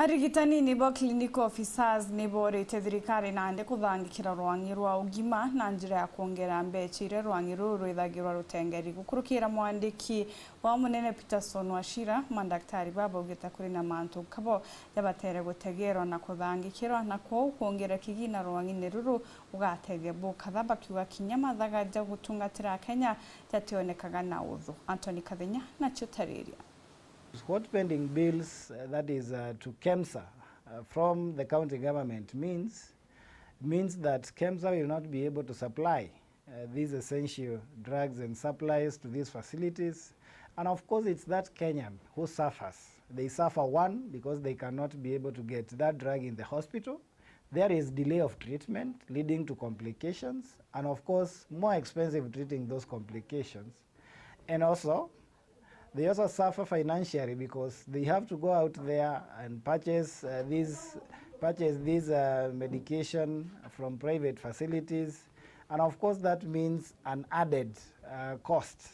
Arigitani nibo clinical officers nibo rete thirikari nande kuthangikira rwangi rwa ugima na njira ya kuongera mbechire rwangi ruru ithagirwa rutengeri gukurukira mwandiki wa munene Peterson Wachira mandaktari babaugite kuri na mantu kabo yabatere gutegerwa na kuthangikirwa na kuongera kigina rwangi ruru ugateithia bukatha bakiuga kinyamathaga ja gutungatira Kenya jationekaga na uthu. Anthony Kathenya na Chutariria. What pending bills, that is to KEMSA from the county government means that KEMSA will not be able to supply these essential drugs and supplies to these facilities. And of course it's that Kenyan who suffers. They suffer, one, because they cannot be able to get that drug in the hospital. There is delay of treatment leading to complications, and of course more expensive treating those complications. And also they also suffer financially because they have to go out there and purchase these medication from private facilities, and of course that means an added cost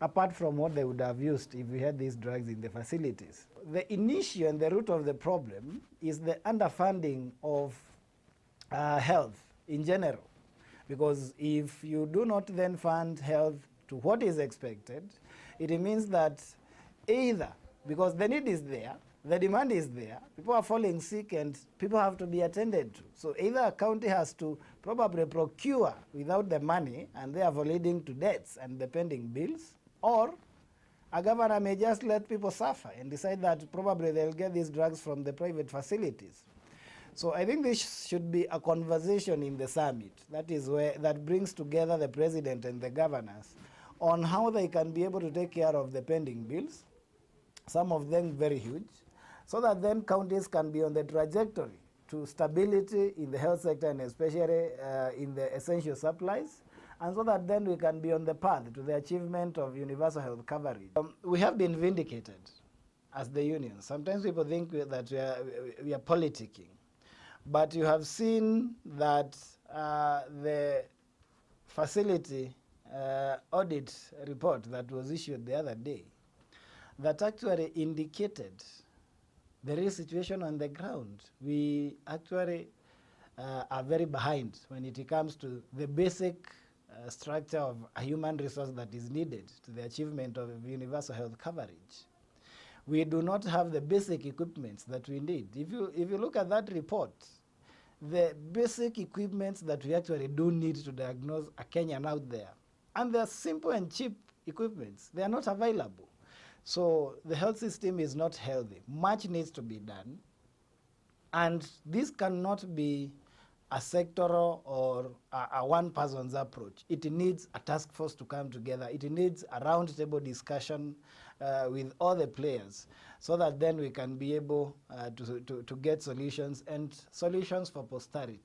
apart from what they would have used if we had these drugs in the facilities. The issue and the root of the problem is the underfunding of health in general, because if you do not then fund health to what is expected, it means that either, because the need is there, the demand is there, people are falling sick and people have to be attended to. So either a county has to probably procure without the money and therefore leading to deaths and the pending bills, or a governor may just let people suffer and decide that probably they'll get these drugs from the private facilities. So I think this should be a conversation in the summit. That is that brings together the president and the governors on how they can be able to take care of the pending bills, some of them very huge, so that then counties can be on the trajectory to stability in the health sector and especially in the essential supplies, and so that then we can be on the path to the achievement of universal health coverage. We have been vindicated as the union. Sometimes people think that we are politicking, but you have seen that the facility audit report that was issued the other day that actually indicated the real situation on the ground. We actually are very behind when it comes to the basic structure of a human resource that is needed to the achievement of universal health coverage. We do not have the basic equipments that we need. If you look at that report, the basic equipments that we actually do need to diagnose a Kenyan out there, and they're simple and cheap equipments, they are not available. So the health system is not healthy. Much needs to be done. And this cannot be a sectoral or a one person's approach. It needs a task force to come together. It needs a roundtable discussion with all the players, so that then we can be able to get solutions, and solutions for posterity.